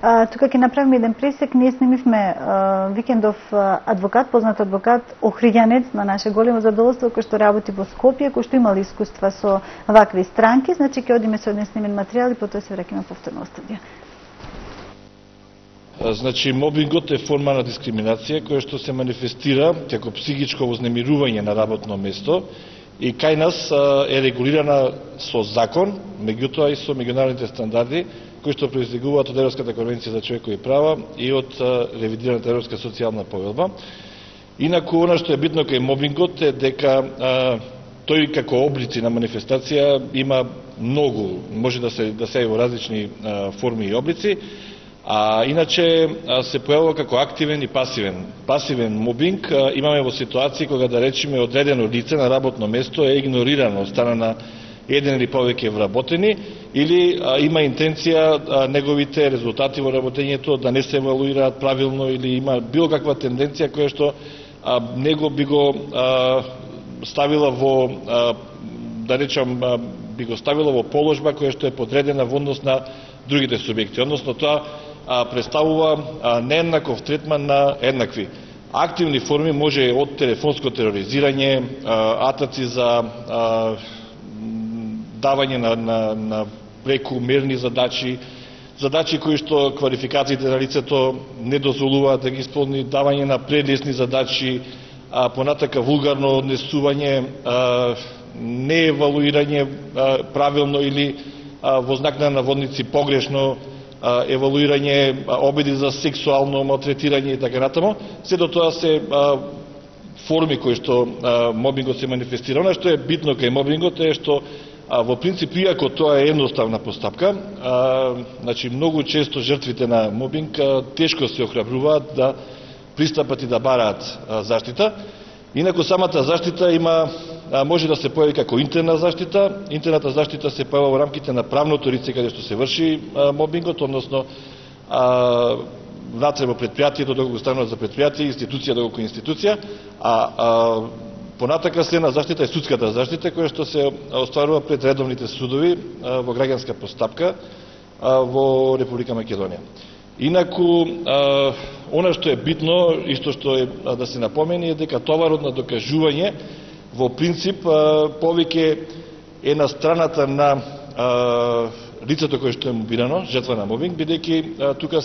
Тука ќе направиме еден пресек. Ние снимивме викендов адвокат, познат адвокат, охриѓанец на наше големо задоволство, кој што работи во Скопје, кој што имал искуства со вакви странки. Значи ќе одиме со еден снимен материјал и потоа се враќаме повторно во студија. Значи, мобингот е форма на дискриминација која што се манифестира како психичко вознемирување на работно место и кај нас е регулирана со закон, меѓутоа и со меѓународните стандарди кои што произлегуваат од Европската конвенција за човекови права и од ревидираната Европска социјална повелба. Инаку, она што е битно кај мобингот е дека тој како облици на манифестација има многу, може да се во различни форми и облици, а иначе се појавува како активен и пасивен. Пасивен мобинг имаме во ситуации кога, да речеме, одредено лице на работно место е игнорирано од страна на еден или повеќе вработени, или има интенција неговите резултати во работењето да не се евалуираат правилно, или има било каква тенденција која што него би го ставила во, да речам, би го ставила во положба која што е подредена во однос на другите субјекти. Односно, тоа представува нееднаков третман на еднакви. Активни форми може од телефонско тероризирање, атаци за давање на прекумерни задачи, задачи кои што квалификациите на лицето не дозволуваат да ги исполни, давање на предлесни задачи, понатака вулгарно однесување, не евалуирање правилно или во знак на наводници погрешно евалуирање, обиди за сексуално малтретирање и така натаму. Сето тоа се форми кои што мобингот се манифестира. Она што е битно кај мобингот е што во принцип, иако тоа е едноставна постапка, значи многу често жртвите на мобинг тешко се охрабруваат да пристапат и да бараат заштита. Инаку самата заштита може да се појави како интерна заштита. Интерната заштита се појава во рамките на правното лице каде што се врши мобингот, односно внатре во предпријатието, доколку станува за предпријатие, институција доколку институција, понатака следна заштита е судската заштита, која што се остварува пред редовните судови во граѓанска постапка во Република Македонија. Инаку, она што е битно и што е да се напомени е дека товарот на докажување во принцип повеќе е на страната на лицето кое што е мобирано, жртва на мобинг, бидејќи тука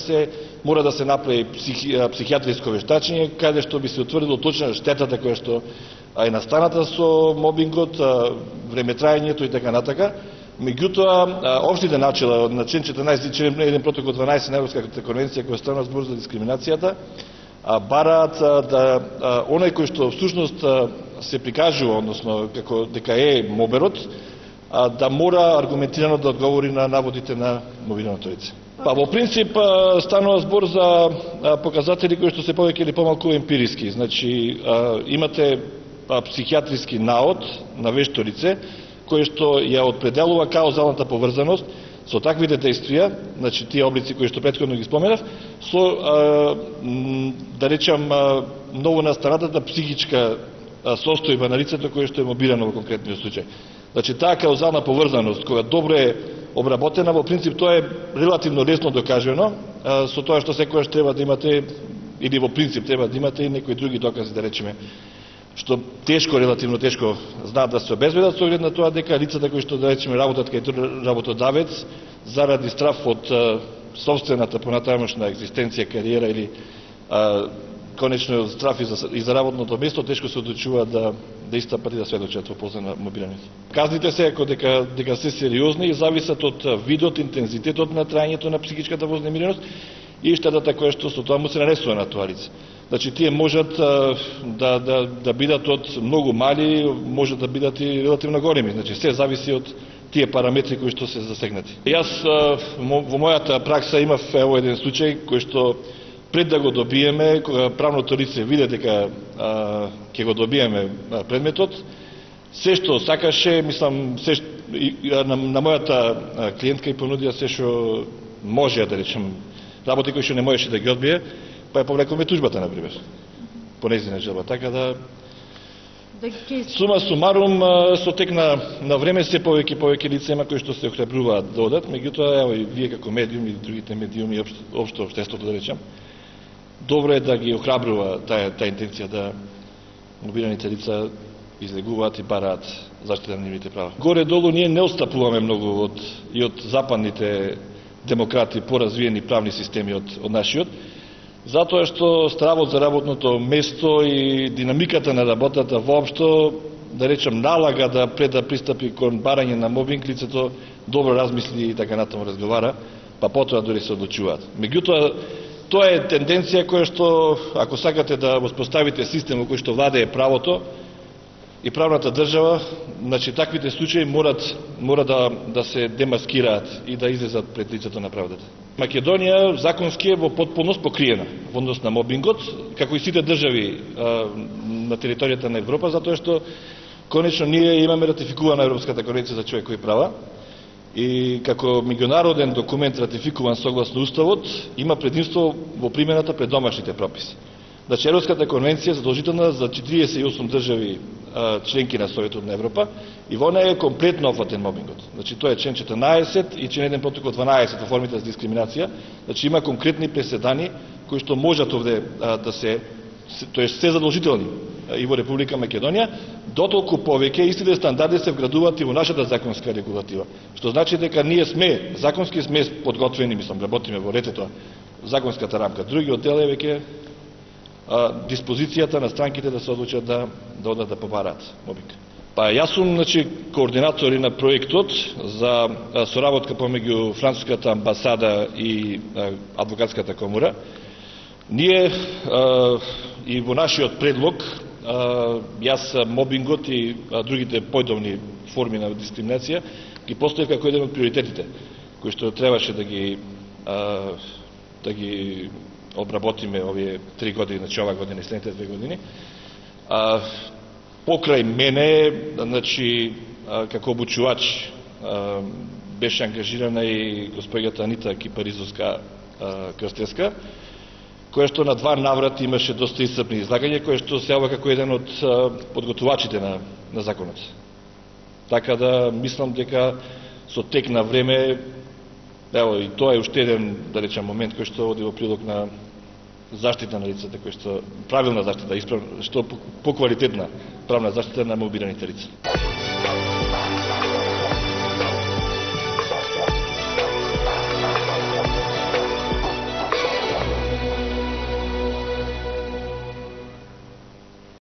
мора да се направи психијатриско вештачење, каде што би се утврдило точна штетата која што е настаната со мобингот, времетраењето и така натака. Меѓутоа, општите начела на член 14 член 1 протокол 12 на Европската конвенција која станува збор за дискриминацијата, бараат да оној кој што всушност се прикажува, односно како дека е моберот, да мора аргументирано да одговори на наводите на мобираното лице. Во принцип станува збор за показатели кои што се повеќе или помалку емпириски. Значи, имате психијатриски наод на вешто лице, кој што ја определува каузалната поврзаност со таквите действија, значи тие облици кои што претходно ги споменав, со, да речам, многу настанатата психичка состојба на лицето кое што е мобирано во конкретниот случај. Значи, таа каузална поврзаност, која добро е обработена, во принцип тоа е релативно лесно докажено, со тоа што секојаш треба да имате, или во принцип треба да имате и некои други докази, да речеме, што релативно тешко знаат да се обезбедат, со оглед на тоа дека лицата кои што, да речеме, работат кај работодавец, заради страф од собствената понатамошна екзистенција, кариера или конечно страф и за работното место, тешко се одлучуваат да истапат и да сведочат во полза на мобираните. Казните се ако дека се сериозни и зависат од видот, интензитетот на траењето на психичката вознемиреност и штетата која што со тоа му се нанесува на тоа лице. Значи, тие можат да бидат од многу мали, можат да бидат и релативно големи. Значи, се зависи од тие параметри кои што се засегнати. Јас во мојата пракса имав еден случај кој што пред да го добиеме, кога правното лице виде дека ќе го добиеме предметот, се што сакаше, мислам, на мојата клиентка и понудија се што може, да речем, работи кои што не можеше да ги одбие, па ја повлекоме тужбата, например, по нејзина желба. Така да, Сума сумарум, со тек на време се повеќе лица има кои што се охрабруваат да одат, меѓутоа ево и вие како медиум и другите медиуми општо општеството да речам, добро е да ги охрабрува таа интенција да мобилните лица излегуваат и бараат заштита на нивните права. Горе-долу ние не отстапуваме многу од западните демократи, поразвиени правни системи од нашиот, затоа што стравот за работното место и динамиката на работата воопшто, да речем, налага да пред да пристапи кон барање на мобинг, лицето добро размисли и така натаму разговара, па потоа дори се одлучуваат. Меѓутоа, тоа е тенденција која што, ако сакате да воспоставите систем во кој што владее правото и правната држава, значи таквите случаи мора да се демаскираат и да излезат пред лицето на правдата. Македонија законски е во потполност покриена во однос на мобингот, како и сите држави на територијата на Европа, затоа што конечно ние имаме ратификувана Европската конвенција за човекови права и како меѓународен документ ратификуван согласно уставот, има предимство во примената пред домашните прописи. Значи Европската конвенција е задолжителна за 48 држави членки на Советот на Европа и во неја е комплетно офатен мобингот. Значи тоа е член 14 и член 1 протокол 12 во формите за дискриминација. Значи има конкретни преседани кои што можат овде да се, тоест се задолжителни и во Република Македонија, дотолку повеќе истите стандарди се вградуваат и во нашата законска регулатива. Што значи дека ние законски сме подготвени, работиме во ретето законската рамка. Другиот дел е веќе диспозицијата на странките да се одлучат да одат да побараат мобинг. Па јас сум координатор на проектот за соработка помеѓу француската амбасада и адвокатската комора. Ние и во нашиот предлог, јас мобингот и другите појдовни форми на дискриминација ги поставив како еден од приоритетите кои што требаше да ги обработиме овие 3 години, значи ова година и следните 2 години. Покрај мене, значи, како обучувач беше ангажирана и господјата Анита Кипаризовска-Крстевска, која што на 2 наврати имаше доста исцрпни излагања, која што се јавува како еден од подготвувачите на законот. Така да мислам дека со тек на време, ево и тоа е уште еден, да речем, момент кој што оди во прилог на заштита на лицата, кој што правилна заштита, што поквалитетна правна заштита на мобилните лица.